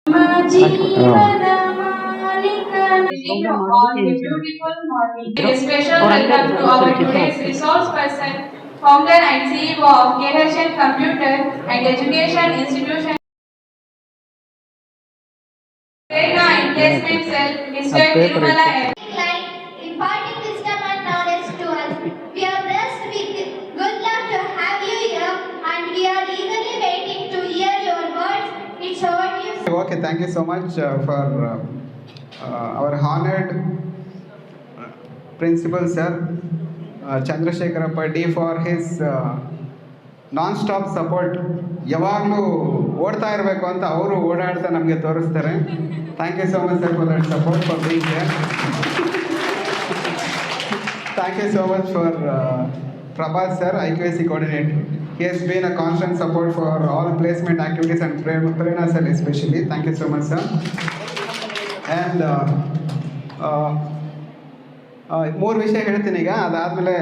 Beautiful morning. A special welcome to our today's resource person, founder and CEO of KHN Computer and Education Institution. Prerna Engagement Cell, Mr. Tirumala M. Imparting wisdom and knowledge to us. We are blessed with good luck to have you here, and we are eagerly waiting to hear your words. It's over to you. Okay, thank you so much for our honored principal sir, Chandrasekhar Paddy, for his non-stop support. ಯಾವಾಗಲೂ ಓಡ್ತಾ ಇರಬೇಕು ಅಂತ ಅವರು ಓಡಾಡ್ತಾ ನಮಗೆ ತೋರಿಸ್ತಾರೆ. Thank you so much sir for that support for being here. Thank you so much for Prabhat sir, IQAC coordinator. He has been a constant support for all placement activities and Prerna sir especially. Thank you so much sir. And ಮೂರು ವಿಷಯ ಹೇಳ್ತೀನಿ ಈಗ, ಅದಾದಮೇಲೆ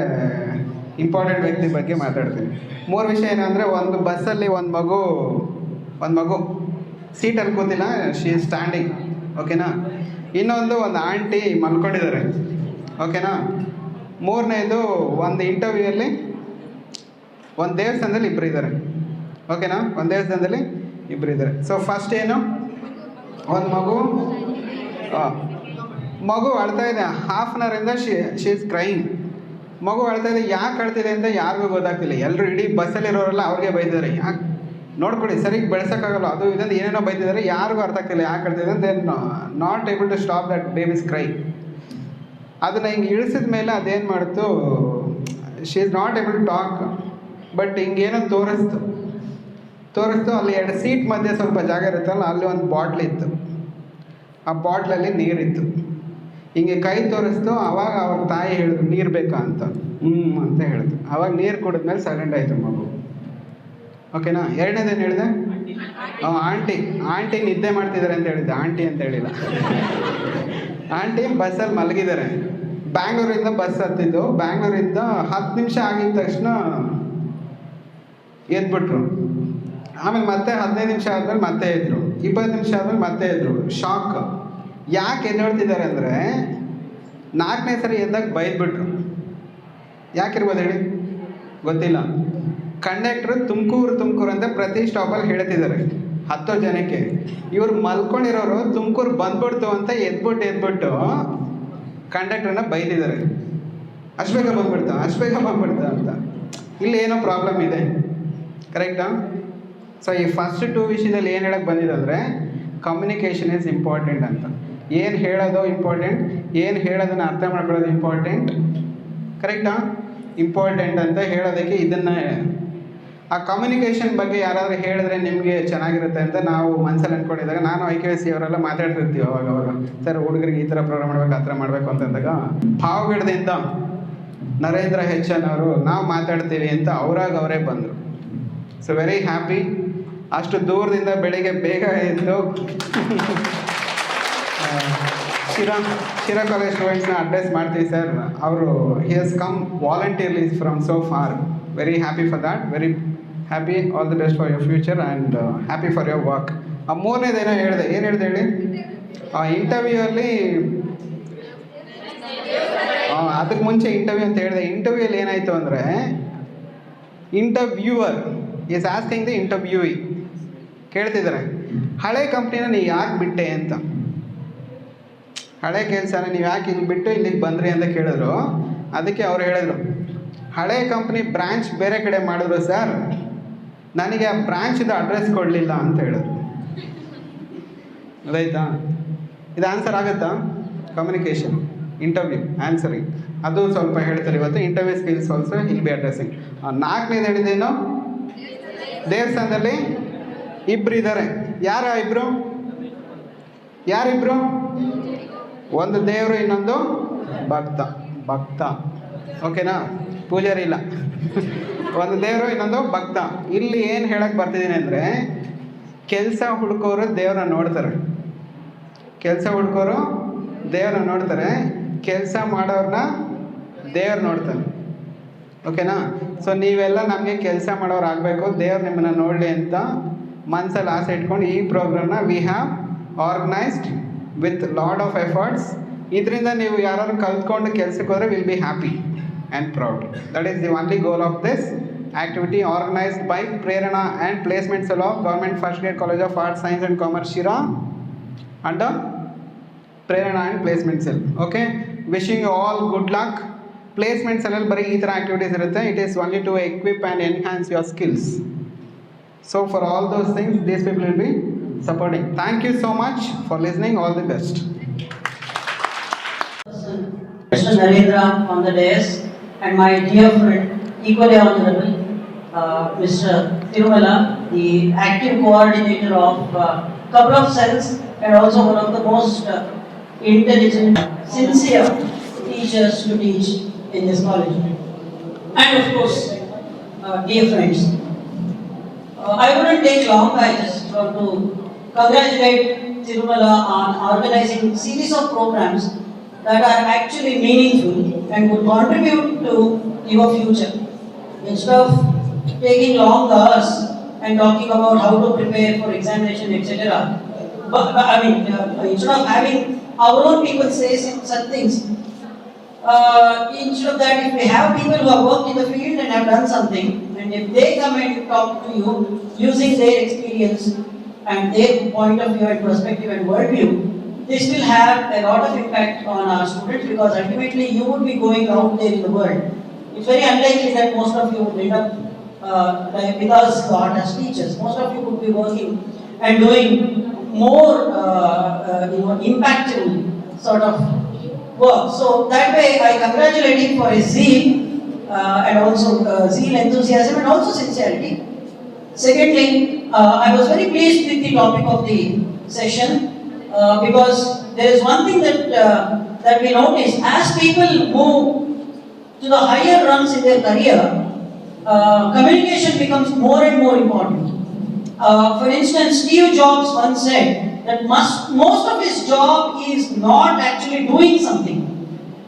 important ವ್ಯಕ್ತಿ ಬಗ್ಗೆ ಮಾತಾಡ್ತೀನಿ. ಮೂರು ವಿಷಯ ಏನಂದರೆ, ಒಂದು ಬಸ್ಸಲ್ಲಿ ಒಂದು ಮಗು ಸೀಟಲ್ಲಿ ಕೂತಿಲ್ಲ, ಶಿ ಈಸ್ ಸ್ಟ್ಯಾಂಡಿಂಗ್, ಓಕೆನಾ. ಇನ್ನೊಂದು ಆಂಟಿ ಮಲ್ಕೊಂಡಿದ್ದಾರೆ, ಓಕೆನಾ. ಮೂರನೇದು ಒಂದು ಇಂಟರ್ವ್ಯೂಯಲ್ಲಿ ಒಂದು ದೇವಸ್ಥಾನದಲ್ಲಿ ಇಬ್ಬರು ಇದ್ದಾರೆ, ಓಕೆನಾ. ಒಂದು ದೇವಸ್ಥಾನದಲ್ಲಿ ಇಬ್ಬರು ಇದ್ದಾರೆ. ಸೊ ಫಸ್ಟ್ ಏನು, ಒಂದು ಮಗು ಅಳ್ತಾ ಇದೆ. ಹಾಫ್ ಆನ್ ಅವರಿಂದ ಶಿ ಈಸ್ ಕ್ರೈಯಿಂಗ್. ಮಗು ಅಳ್ತಾ ಇದೆ. ಯಾಕೆ ಅಳ್ತಿದೆ ಅಂತ ಯಾರಿಗೂ ಗೊತ್ತಾಗ್ತಿಲ್ಲ. ಎಲ್ಲರೂ ಇಡೀ ಬಸ್ಸಲ್ಲಿರೋರೆಲ್ಲ ಅವ್ರಿಗೆ ಬೈದಿದ್ದಾರೆ. ಯಾಕೆ ನೋಡ್ಕೊಳ್ಳಿ, ಸರಿಗೆ ಬೆಳೆಸೋಕ್ಕಾಗಲ್ಲ, ಅದು ಇದನ್ನು ಏನೇನೋ ಬೈದಿದ್ದಾರೆ, ಯಾರಿಗೂ ಅರ್ಥ ಆಗ್ತಿಲ್ಲ ಯಾಕೆ ಅಳ್ತಿದೆ ಅಂತ. Then not able to stop that babies cry. ಅದನ್ನು ಹಿಂಗೆ ಇಳಿಸಿದ ಮೇಲೆ ಅದೇನು ಮಾಡ್ತು, she is not able to talk, but ಹಿಂಗೇನೋ ತೋರಿಸ್ತು. ಅಲ್ಲಿ ಎರಡು ಸೀಟ್ ಮಧ್ಯೆ ಸ್ವಲ್ಪ ಜಾಗ ಇರುತ್ತಲ್ಲ, ಅಲ್ಲಿ ಒಂದು ಬಾಟ್ಲ್ ಇತ್ತು. ಆ ಬಾಟ್ಲಲ್ಲಿ ನೀರಿತ್ತು. ಹಿಂಗೆ ಕೈ ತೋರಿಸ್ತು. ಆವಾಗ ಅವ್ರ ತಾಯಿ ಹೇಳಿದ್ರು, ನೀರು ಬೇಕಾ ಅಂತ. ಅಂತ ಹೇಳಿದ್ರು. ಆವಾಗ ನೀರು ಕುಡಿದ್ಮೇಲೆ ಸೈಲೆಂಟ್ ಆಯಿತು ಮಗು, ಓಕೆನಾ. ಎರಡನೇದೇನು ಹೇಳಿದೆ, ಆಂಟಿ ನಿದ್ದೆ ಮಾಡ್ತಿದ್ದಾರೆ ಅಂತ ಹೇಳಿದ್ದೆ, ಆಂಟಿ ಅಂತ ಹೇಳಿಲ್ಲ. ಆಂಟಿ ಬಸ್ಸಲ್ಲಿ ಮಲಗಿದ್ದಾರೆ. ಬ್ಯಾಂಗ್ಳೂರಿಂದ ಬಸ್ ಹತ್ತಿದ್ದು. ಬ್ಯಾಂಗ್ಳೂರಿಂದ 10 ನಿಮಿಷ ಆಗಿದ ತಕ್ಷಣ ಎದ್ಬಿಟ್ರು. ಆಮೇಲೆ ಮತ್ತೆ 15 ನಿಮಿಷ ಆದ್ಮೇಲೆ ಮತ್ತೆ ಎದ್ರು, 20 ನಿಮಿಷ ಆದ್ಮೇಲೆ ಮತ್ತೆ ಎದ್ರು. ಶಾಕ್. ಯಾಕೆ ಎದ್ದೇಳ್ತಿದ್ದಾರೆ ಅಂದರೆ, 4ನೇ ಸರಿ ಎದ್ದಾಗ ಬೈದ್ಬಿಟ್ರು. ಯಾಕಿರ್ಬೋದು ಹೇಳಿ, ಗೊತ್ತಿಲ್ಲ. ಕಂಡಕ್ಟ್ರು ತುಮಕೂರು ಅಂತ ಪ್ರತಿ ಸ್ಟಾಪಲ್ಲಿ ಹೇಳ್ತಿದ್ದಾರೆ 10 ಜನಕ್ಕೆ. ಇವ್ರು ಮಲ್ಕೊಂಡಿರೋರು ತುಮಕೂರು ಬಂದ್ಬಿಡ್ತು ಅಂತ ಎದ್ಬಿಟ್ಟು ಕಂಡಕ್ಟ್ರನ್ನ ಬೈದಿದ್ದಾರೆ. ಅಷ್ಟು ಬೇಗ ಬಂದ್ಬಿಡ್ತಾ ಅಂತ. ಇಲ್ಲಿ ಏನೋ ಪ್ರಾಬ್ಲಮ್ ಇದೆ, ಕರೆಕ್ಟಾ. ಸೊ ಈ ಫಸ್ಟ್ 2 ವಿಷಯದಲ್ಲಿ ಏನು ಹೇಳಕ್ಕೆ ಬಂದಿದೆ ಅಂದರೆ, ಕಮ್ಯುನಿಕೇಷನ್ ಈಸ್ ಇಂಪಾರ್ಟೆಂಟ್ ಅಂತ. ಏನು ಹೇಳೋದು ಇಂಪಾರ್ಟೆಂಟ್, ಏನು ಹೇಳೋದನ್ನು ಅರ್ಥ ಮಾಡ್ಕೊಳ್ಳೋದು ಇಂಪಾರ್ಟೆಂಟ್, ಕರೆಕ್ಟಾ. ಇಂಪಾರ್ಟೆಂಟ್ ಅಂತ ಹೇಳೋದಕ್ಕೆ ಇದನ್ನು, ಆ ಕಮ್ಯುನಿಕೇಷನ್ ಬಗ್ಗೆ ಯಾರಾದರೂ ಹೇಳಿದ್ರೆ ನಿಮಗೆ ಚೆನ್ನಾಗಿರುತ್ತೆ ಅಂತ ನಾವು ಮನಸ್ಸಲ್ಲಿ ಅಂದ್ಕೊಂಡಿದ್ದಾಗ, ನಾನು IQAC ಅವರೆಲ್ಲ ಮಾತಾಡ್ತಿರ್ತೀವಿ ಅವಾಗ, ಸರ್ ಹುಡುಗರಿಗೆ ಈ ಥರ ಪ್ರೋಗ್ರಾಮ್ ಮಾಡಬೇಕು, ಆ ಥರ ಮಾಡಬೇಕು ಅಂತಂದಾಗ ಭಾವಗಿಡದಿಂದ ನರೇಂದ್ರ HN ಅವರು ನಾವು ಮಾತಾಡ್ತೀವಿ ಅಂತ ಅವರೇ ಬಂದರು. So very happy. ಅಷ್ಟು ದೂರದಿಂದ ಬೆಳಿಗ್ಗೆ ಬೇಗ ಎದ್ದು ಶಿರಾ ಕಾಲೇಜ್ ಸ್ಟೂಡೆಂಟ್ಸ್ನ ಅಡ್ರೆಸ್ ಮಾಡ್ತೀವಿ ಸರ್. ಅವರು he has come voluntarily from so far. Very happy for that. Very happy. All the best for your future and happy for your work. ಮೂರನೇದೇನೋ ಹೇಳಿದೆ. ಏನು ಹೇಳಿದೆ ಹೇಳಿ, ಇಂಟರ್ವ್ಯೂ ಅಲ್ಲಿ ಅದಕ್ಕೆ ಮುಂಚೆ ಇಂಟರ್ವ್ಯೂ ಅಂತ ಹೇಳಿದೆ. ಇಂಟರ್ವ್ಯೂಲ್ಲಿ ಏನಾಯಿತು ಅಂದರೆ, ಇಂಟರ್ವ್ಯೂವರ್ ಈಸ್ ಆಸ್ಕಿಂಗ್ ದಿ ಇಂಟರ್ವ್ಯೂಯಿ. ಕೇಳ್ತಿದ್ದಾರೆ, ಹಳೆ ಕಂಪ್ನಿನ ನೀವು ಯಾಕೆ ಬಿಟ್ಟೆ ಅಂತ. ಹಳೆ ಕೆಲಸನ ನೀವು ಯಾಕೆ ಇಲ್ಲಿ ಬಿಟ್ಟು ಇಲ್ಲಿಗೆ ಬಂದ್ರಿ ಅಂತ ಕೇಳಿದ್ರು. ಅದಕ್ಕೆ ಅವ್ರು ಹೇಳಿದ್ರು, ಹಳೆ ಕಂಪ್ನಿ ಬ್ರ್ಯಾಂಚ್ ಬೇರೆ ಕಡೆ ಮಾಡಿದ್ರು ಸರ್, ನನಗೆ ಆ ಬ್ರ್ಯಾಂಚಿದು ಅಡ್ರೆಸ್ ಕೊಡಲಿಲ್ಲ ಅಂತ ಹೇಳಿದ್ರು. ಅದಾಯ್ತಾ. ಇದು ಆನ್ಸರ್ ಆಗುತ್ತಾ? ಕಮ್ಯುನಿಕೇಷನ್, ಇಂಟರ್ವ್ಯೂ, ಆನ್ಸರಿಂಗ್, ಅದು ಸ್ವಲ್ಪ ಹೇಳ್ತಾರೆ ಇವತ್ತು. Interview skills also will be addressing. 4ನೇದು ಹೇಳಿದ್ದೇನು, ದೇವಸ್ಥಾನದಲ್ಲಿ ಇಬ್ಬರು ಇದ್ದಾರೆ. ಯಾರಿಬ್ರು? ಒಂದು ದೇವರು, ಇನ್ನೊಂದು ಭಕ್ತ, ಓಕೆನಾ. ಪೂಜಾರಿ ಇಲ್ಲ. ಒಂದು ದೇವರು, ಇನ್ನೊಂದು ಭಕ್ತ. ಇಲ್ಲಿ ಏನು ಹೇಳಕ್ಕೆ ಬರ್ತಿದ್ದೀನಿ ಅಂದರೆ, ಕೆಲಸ ಹುಡುಕೋರು ದೇವ್ರನ್ನ ನೋಡ್ತಾರೆ, ಕೆಲಸ ಮಾಡೋರನ್ನ ದೇವ್ರು ನೋಡ್ತಾನೆ, ಓಕೆನಾ. ಸೊ ನೀವೆಲ್ಲ ನಮಗೆ ಕೆಲಸ ಮಾಡೋರು ಆಗಬೇಕು, ದೇವ್ರು ನಿಮ್ಮನ್ನು ನೋಡಲಿ ಅಂತ ಮನಸ್ಸಲ್ಲಿ ಆಸೆ ಇಟ್ಕೊಂಡು ಈ ಪ್ರೋಗ್ರಾಮ್ನ we have organized with lot of efforts. ಇದರಿಂದ ನೀವು ಯಾರು ಕಲ್ತ್ಕೊಂಡು ಕೆಲಸಕ್ಕೆ ಹೋದರೆ will be happy and proud. That is the only goal of this activity, organized by Prerana and Placement Cell of Government First Grade College of Arts, Science and Commerce, Shira, under Prerana and Placement Cell. Okay, wishing you all good luck. Placement Cell bari ee tara activities irutte. It is only to equip and enhance your skills. So for all those things, these people will be supporting. Thank you so much for listening. All the best. Mr. Narendra on the dais and my dear friend, equally honorable, Mr. Tirumala, the active coordinator of couple of cells and also one of the most intelligent, sincere teachers to teach in this college. And of course, dear friends, I wouldn't take long. I just want to congratulate Tirumala on organizing series of programs that are actually meaningful and would contribute to your future. Instead of taking long hours and talking about how to prepare for examination, etc., instead of having our own people say such things, instead of that, if we have people who have worked in the field and have done something, and if they come and talk to you using their experience and their point of view and perspective and worldview, this will have a lot of impact on our students, because ultimately you would be going out there in the world. It's very unlikely that most of you would end up with us as teachers. Most of you would be working and doing more impactful sort of work. So that way I congratulate him for his zeal and also zeal, enthusiasm and also sincerity. Secondly, I was very pleased with the topic of the session because there is one thing that we notice: as people move to the higher rungs in their career, communication becomes more and more important. For instance, Steve Jobs once said that most of his job is not actually doing something,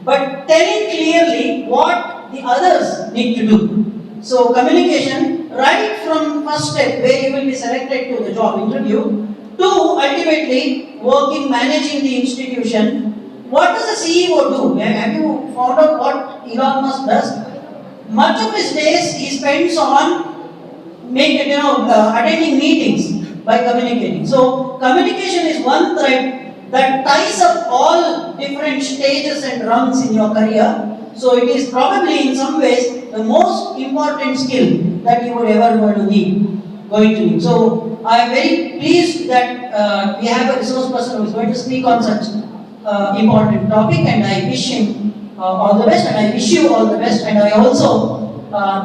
but telling clearly what the others need to do. So communication, right from first step where you will be selected to the job interview, to ultimately working, managing the institution. What does the CEO do? Have you found out what Elon Musk does? Much of his days he spends on attending meetings by communicating. So communication is one thread that ties up all different stages and rungs in your career. So it is probably in some ways the most important skill that you would ever going to need. So I am very pleased that we have a resource person who is going to speak on such important topic, and I wish him all the best, and I wish you all the best. And I also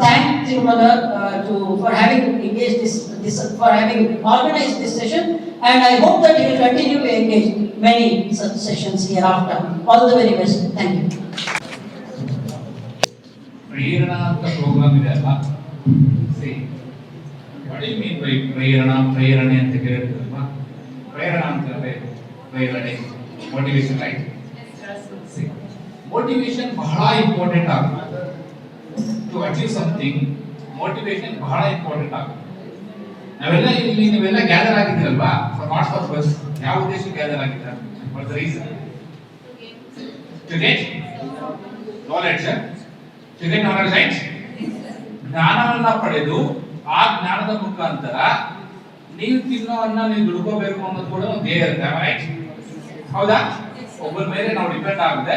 thank Tirumala for having engaged for having organized this session, and I hope that he will continue to engage many such sessions hereafter. All the very best. Thank you. Prerana ಅಂತ program ಇದೆ ಅಲ್ಲ, what do you mean by ಪ್ರೇರಣೆ ಅಂತ ಕೇಳಿದ್ರಲ್ವಾ? ಪ್ರೇರಣಾ ಅಂತಂದ್ರೆ ಪ್ರೇರಣೆ, motivation, right? Motivation ಬಹಳ important ಆಗುತ್ತೆ. ಟು ಅಚೀವ್ ಸಮಥಿಂಗ್ ಮೋಟಿವೇಶನ್ ಬಹಳ ಇಂಪಾರ್ಟೆಂಟ್ ಆಗುತ್ತೆ. ನೀವೆಲ್ಲ ಗ್ಯಾದರ್ ಆಗಿದ್ದೀರಲ್ವಾ? For what's purpose? ಯಾವ ಉದ್ದೇಶಕ್ಕೆ ಗ್ಯಾದರ್ ಆಗಿದ್ದೀರಾ? For the reason to get knowledge, right? ಜ್ಞಾನವನ್ನ ಪಡೆದು ಆ ಜ್ಞಾನದ ಮುಖಾಂತರ ನೀವು ತಿನ್ನೋವನ್ನ ನೀವು ದುಡ್ಕೋಬೇಕು ಅನ್ನೋದು ಕೂಡ ಒಂದು ಧ್ಯೇಯ ಇರುತ್ತೆ, ರೈಟ್? ಹೌದಾ? ಒಬ್ಬರ ಮೇಲೆ ನಾವು ಡಿಪೆಂಡ್ ಆಗದೆ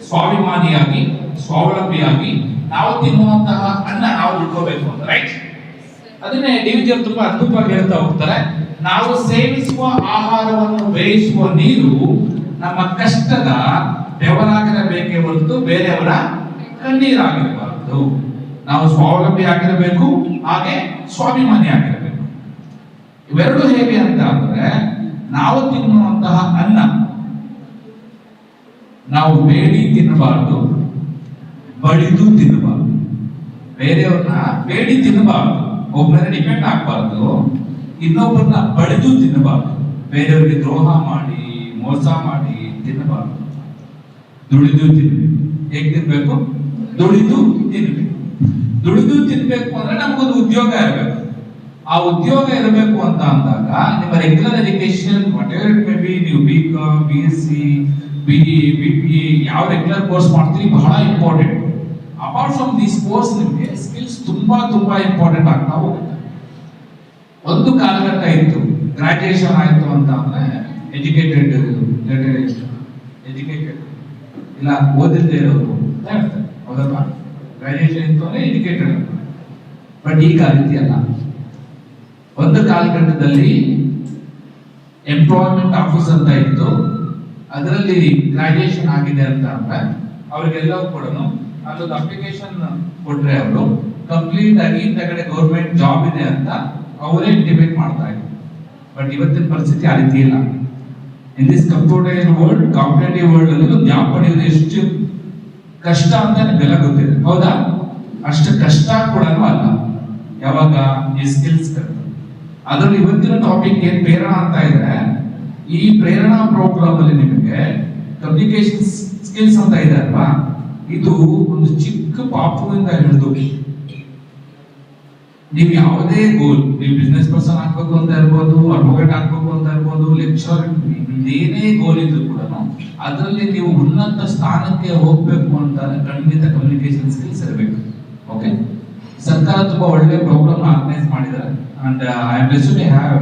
ಸ್ವಾಭಿಮಾನಿಯಾಗಿ, ಸ್ವಾವಲಂಬಿಯಾಗಿ ನಾವು ತಿನ್ನುವಂತಹ ಅನ್ನ ನಾವು ದುಡ್ಕೋಬೇಕು ಅಂತ, ರೈಟ್? ಅದನ್ನೇ ಡಿವಿಜನ್ ತುಂಬಾ ಅದ್ಭುತವಾಗಿ ಹೇಳ್ತಾ ಹೋಗ್ತಾರೆ. ನಾವು ಸೇವಿಸುವ ಆಹಾರವನ್ನು ಬೇಯಿಸುವ ನೀರು ನಮ್ಮ ಕಷ್ಟದ ಬೆವರಾಗಿರಬೇಕೇ ಹೊರತು ಬೇರೆಯವರ ಕಣ್ಣೀರಾಗಿರಬಾರದು. ನಾವು ಸ್ವಾವಲಂಬಿ ಆಗಿರಬೇಕು, ಹಾಗೆ ಸ್ವಾಭಿಮಾನಿ ಆಗಿರಬೇಕು. ಇವೆರಡು ಹೇಗೆ ಅಂತ ಅಂದ್ರೆ, ನಾವು ತಿನ್ನುವಂತಹ ಅನ್ನ ನಾವು ಬೇಡಿ ತಿನ್ನಬಾರದು, ಬಡಿದು ತಿನ್ನಬಾರದು. ಬೇರೆಯವ್ರನ್ನ ಬೇಡಿ ತಿನ್ನಬಾರದು, ಒಬ್ಬರ ಡಿಪೆಂಡ್ ಆಗಬಾರದು. ಇನ್ನೊಬ್ಬರನ್ನ ಬಡಿದು ತಿನ್ನಬಾರದು, ಬೇರೆಯವರಿಗೆ ದ್ರೋಹ ಮಾಡಿ ಮೋಸ ಮಾಡಿ ತಿನ್ನಬಾರದು. ದುಡಿದು ತಿನ್ಬೇಕು. ಹೇಗೆ ತಿನ್ಬೇಕು? ದುಡಿದು ತಿನ್ಬೇಕು. ದುಡಿದು ತಿನ್ಬೇಕು ಅಂದ್ರೆ ನಮಗೊಂದು ಉದ್ಯೋಗ ಇರಬೇಕು. ಆ ಉದ್ಯೋಗ ಇರಬೇಕು ಅಂತ ಅಂದಾಗ ನಿಮ್ಮ regular education what ever it may be, BSc, BE, BPA ಯಾವ ರೆಗ್ಯುಲರ್ ಕೋರ್ಸ್ ಮಾಡ್ತೀವಿ ಬಹಳ important. Apart from this course ನಿಮಗೆ ಸ್ಕಿಲ್ಸ್ ತುಂಬಾ ಇಂಪಾರ್ಟೆಂಟ್ ಆಗ್ತಾ ಹೋಗುತ್ತೆ. ಒಂದು ಕಾಲಘಟ್ಟ ಇತ್ತು, ಗ್ರಾಜುಯೇಷನ್ ಆಯ್ತು ಅಂತ ಅಂದ್ರೆ ಎಜುಕೇಟೆಡ್ ಇಲ್ಲ ಓದಿಲ್ಲದೆ ಇರೋರು ಅಂತ ಹೇಳ್ತಾರೆ, ಹೌದಲ್ವಾ? ಗ್ರಾಜುಯೇಷನ್ ಇತ್ತು ಅಂದ್ರೆ ಎಜುಕೇಟೆಡ್. ಬಟ್ ಈಗ ಆ ರೀತಿ ಅಲ್ಲ. ಒಂದು ಕಾಲಘಟ್ಟದಲ್ಲಿ ಎಂಪ್ಲಾಯ್ಮೆಂಟ್ ಆಫೀಸ್ ಅಂತ ಇತ್ತು, ಅದರಲ್ಲಿ ಗ್ರಾಜುಯೇಷನ್ ಆಗಿದೆ ಅಂತ ಅಂದ್ರೆ ಅವ್ರಿಗೆಲ್ಲವೂ ಕೂಡ ಅಲ್ಲೊಂದು ಅಪ್ಲಿಕೇಶನ್ ಕೊಟ್ರೆ ಅವರು ಕಂಪ್ಲೀಟ್ ಆಗಿ ಇಂಥ ಕಡೆ ಗೌರ್ಮೆಂಟ್ ಜಾಬ್ ಇದೆ ಅಂತ ಅವರೇ ಇಂಟಿಮೇಟ್ ಮಾಡ್ತಾ ಇದ್ರು. ಬಟ್ ಇವತ್ತಿನ ಪರಿಸ್ಥಿತಿ ಆ ರೀತಿ ಇಲ್ಲ. In this computerised world, competitive world ಅಲ್ಲಿ ಒಂದು ಜಾಬ್ ಪಡೆಯೋದು ಎಷ್ಟು ಕಷ್ಟ ಅಂತ ನಿಮಗೆಲ್ಲ ಗೊತ್ತಿದೆ, ಹೌದಾ? ಅಷ್ಟು ಕಷ್ಟ ಕೂಡ ಅಲ್ಲ ಯಾವಾಗ ಈ ಸ್ಕಿಲ್ಸ್. ಅದರಲ್ಲಿ ಇವತ್ತಿನ ಟಾಪಿಕ್ ಏನ್ ಪ್ರೇರಣಾ ಅಂತ ಇದೆ, ಈ ಪ್ರೇರಣಾ ಪ್ರೋಗ್ರಾಮ್ ಅಲ್ಲಿ ನಿಮಗೆ ಕಮ್ಯುನಿಕೇಶನ್ ಸ್ಕಿಲ್ಸ್ ಅಂತ ಇದೆ ಅಲ್ವಾ, ಇದು ಒಂದು ಚಿಕ್ಕ ಪಾಪುವಿಂದ ಹಿಡಿದು ನೀವು ಯಾವುದೇ ಗೋಲ್, ನೀವು ಬಿಸ್ನೆಸ್ ಪರ್ಸನ್ ಆಗ್ಬೇಕು ಅಂತ ಇರ್ಬೋದು, ಅಡ್ವೊಕೇಟ್ ಆಗ್ಬೇಕು ಅಂತ ಇರ್ಬೋದು, ಲೆಕ್ಚರ್, ಏನೇ ಗೋಲ್ ಇದ್ರು ಕೂಡ ಅದರಲ್ಲಿ ನೀವು ಉನ್ನತ ಸ್ಥಾನಕ್ಕೆ ಹೋಗ್ಬೇಕು ಅಂತ ಖಂಡಿತ ಕಮ್ಯುನಿಕೇಶನ್ ಸ್ಕಿಲ್ಸ್ ಇರಬೇಕು. ಓಕೆ, ಸರ್ಕಾರ ತುಂಬಾ ಒಳ್ಳೆ ಪ್ರೋಗ್ರಾಮ್ ಆರ್ಗನೈಸ್ ಮಾಡಿದ್ದಾರೆ. And I am blessed to have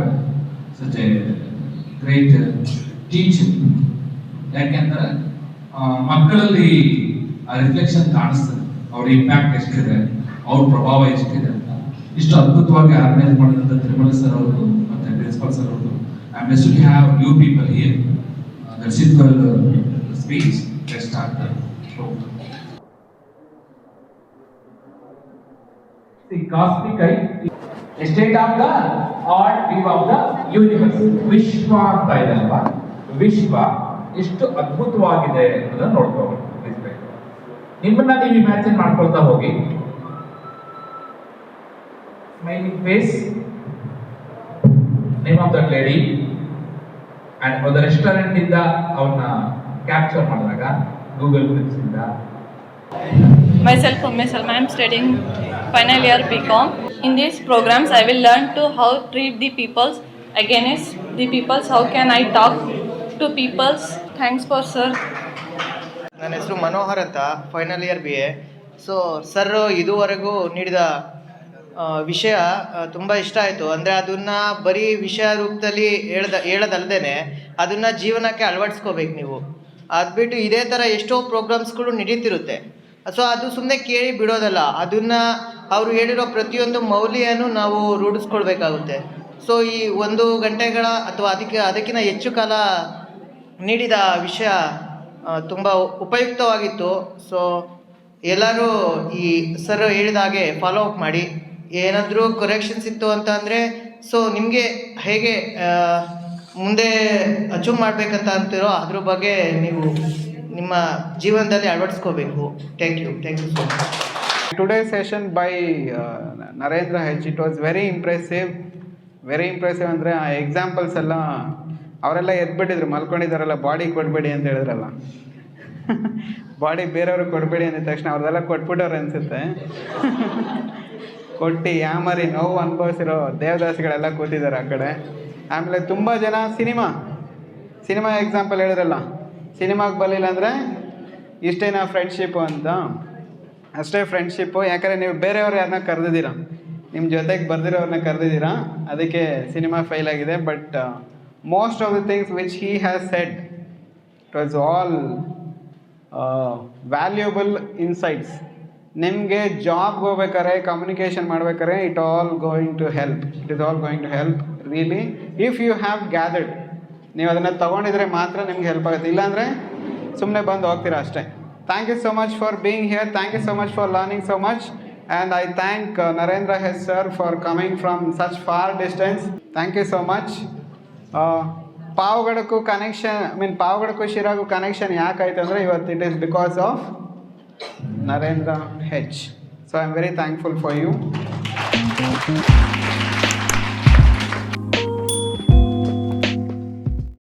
such a great teaching. ಯಾಕೆಂದ್ರೆ ಮಕ್ಕಳಲ್ಲಿ ಆ ರಿಫ್ಲೆಕ್ಷನ್ ಕಾಣಿಸ್ತದೆ, ಅವ್ರ ಇಂಪ್ಯಾಕ್ಟ್ ಎಷ್ಟಿದೆ, ಅವ್ರ ಪ್ರಭಾವ ಎಷ್ಟಿದೆ ಅಂತ. ಇಷ್ಟು ಅದ್ಭುತವಾಗಿ ಆರ್ಗನೈಸ್ ಮಾಡಿದಂತ ತಿರುಮಲ ಸರ್ ಅವರು ಮತ್ತೆ ಪ್ರಿನ್ಸಿಪಲ್ ಸರ್ ಅವರು, I am blessed to have you people here. That's it for speech. Let's start the program. The cosmic eye, a state of the odd view of the universe. ವಿಶ್ವ ಅಂತ ಇದೆ ಅಲ್ವಾ, ವಿಶ್ವ ಎಷ್ಟು ಅದ್ಭುತವಾಗಿದೆ ಅನ್ನೋದನ್ನ ನೋಡ್ಕೋಬೇಕು. ನಿಮ್ಮನ್ನ ನೀವು ಇಮ್ಯಾಜಿನ್ ಮಾಡ್ಕೊಳ್ತಾ ಹೋಗಿ, smiling face, name of that lady, and ಒಂದು ರೆಸ್ಟೋರೆಂಟ್ ಇಂದ ಅವನ್ನ ಕ್ಯಾಪ್ಚರ್ ಮಾಡಿದಾಗ ಗೂಗಲ್ ಮ್ಯಾಪ್ಸ್ ಇಂದ. Myself, Umme Salma, I am studying final year BCom. In these programs, I will learn to how treat the peoples, against the peoples, how can I talk to peoples. Thanks for sir. ನನ್ನ ಹೆಸರು ಮನೋಹರ್ ಅಂತ, final year BA. So sir ಇದುವರೆಗೂ ನೀಡಿದ ವಿಷಯ ತುಂಬ ಇಷ್ಟ ಆಯಿತು. ಅಂದರೆ ಅದನ್ನು ಬರೀ ವಿಷಯ ರೂಪದಲ್ಲಿ ಹೇಳೋದಲ್ಲದೆ ಅದನ್ನು ಜೀವನಕ್ಕೆ ಅಳವಡಿಸ್ಕೋಬೇಕು ನೀವು. ಅದು ಬಿಟ್ಟು ಇದೇ ಥರ ಎಷ್ಟೋ ಪ್ರೋಗ್ರಾಮ್ಸ್ಗಳು ನಡೀತಿರುತ್ತೆ. ಸೊ ಅದು ಸುಮ್ಮನೆ ಕೇಳಿ ಬಿಡೋದಲ್ಲ, ಅದನ್ನು ಅವರು ಹೇಳಿರೋ ಪ್ರತಿಯೊಂದು ಮೌಲ್ಯನೂ ನಾವು ರೂಢಿಸ್ಕೊಳ್ಬೇಕಾಗುತ್ತೆ. ಸೊ ಈ 1 ಗಂಟೆಗಳ ಅಥವಾ ಅದಕ್ಕಿಂತ ಹೆಚ್ಚು ಕಾಲ ನೀಡಿದ ವಿಷಯ ತುಂಬ ಉಪಯುಕ್ತವಾಗಿತ್ತು. ಸೊ ಎಲ್ಲರೂ ಈ ಸರ್ ಹೇಳಿದ ಹಾಗೆ ಫಾಲೋ ಅಪ್ ಮಾಡಿ. ಏನಾದರೂ ಕರೆಕ್ಷನ್ಸ್ ಇತ್ತು ಅಂತ ಅಂದರೆ ಸೊ ನಿಮಗೆ ಹೇಗೆ ಮುಂದೆ ಅಚೀವ್ ಮಾಡಬೇಕಂತ ಅಂತೀರೋ ಅದ್ರ ಬಗ್ಗೆ ನೀವು ನಿಮ್ಮ ಜೀವನದಲ್ಲಿ ಅಳವಡಿಸ್ಕೋಬೇಕು. Thank you so much. Today's session by Narendra H, it was very impressive ಅಂದರೆ ಆ ಎಕ್ಸಾಂಪಲ್ಸ್ ಎಲ್ಲ ಅವರೆಲ್ಲ ಎದ್ಬಿಟ್ಟಿದ್ರು, ಮಲ್ಕೊಂಡಿದ್ದಾರಲ್ಲ, ಬಾಡಿ ಕೊಡಬೇಡಿ ಅಂತ ಹೇಳಿದ್ರಲ್ಲ. ಬಾಡಿ ಬೇರೆಯವ್ರಿಗೆ ಕೊಡಬೇಡಿ ಅಂದ ತಕ್ಷಣ ಅವ್ರದೆಲ್ಲ ಕೊಟ್ಬಿಟ್ಟವ್ರು ಅನಿಸುತ್ತೆ. ಕೊಟ್ಟು ಯಾಮರಿ ನೋವು ಅನುಭವಿಸಿರೋ ದೇವದಾಸಿಗಳೆಲ್ಲ ಕೂತಿದ್ದಾರೆ ಆ ಕಡೆ. ಆಮೇಲೆ ತುಂಬ ಜನ ಸಿನಿಮಾ ಎಕ್ಸಾಂಪಲ್ ಹೇಳಿದ್ರಲ್ಲ, ಸಿನಿಮಾಗೆ ಬರಲಿಲ್ಲ ಅಂದರೆ ಇಷ್ಟೇನಾ ಫ್ರೆಂಡ್ಶಿಪ್ಪು ಅಂತ. ಅಷ್ಟೇ ಫ್ರೆಂಡ್ಶಿಪ್ಪು, ಯಾಕಂದರೆ ನೀವು ಬೇರೆಯವ್ರು ಯಾರನ್ನ ಕರೆದಿದ್ದೀರಾ, ನಿಮ್ಮ ಜೊತೆಗೆ ಬರ್ದಿರೋರನ್ನ ಕರೆದಿದ್ದೀರಾ, ಅದಕ್ಕೆ ಸಿನಿಮಾ ಫೇಲ್ ಆಗಿದೆ. But most of the things which he has said, it was all valuable insights. ನಿಮಗೆ ಜಾಬ್ಗೆ ಹೋಗ್ಬೇಕಾದ್ರೆ, ಕಮ್ಯುನಿಕೇಷನ್ ಮಾಡ್ಬೇಕಾದ್ರೆ it is all going to help really if you have gathered. ನೀವು ಅದನ್ನು ತೊಗೊಂಡಿದ್ರೆ ಮಾತ್ರ ನಿಮ್ಗೆ ಹೆಲ್ಪ್ ಆಗುತ್ತೆ, ಇಲ್ಲಾಂದರೆ ಸುಮ್ಮನೆ ಬಂದು ಹೋಗ್ತೀರಾ ಅಷ್ಟೇ. Thank you so much for being here, thank you so much for learning so much, and I thank Narendra H sir for coming from such far distance. Thank you so much. ಪಾವಗಡಕ್ಕೂ ಪಾವಗಡಕ್ಕೂ ಶಿರಾಗೂ connection ಯಾಕಾಯ್ತು ಅಂದರೆ ಇವತ್ತು it is because of Narendra H. So I am very thankful for you.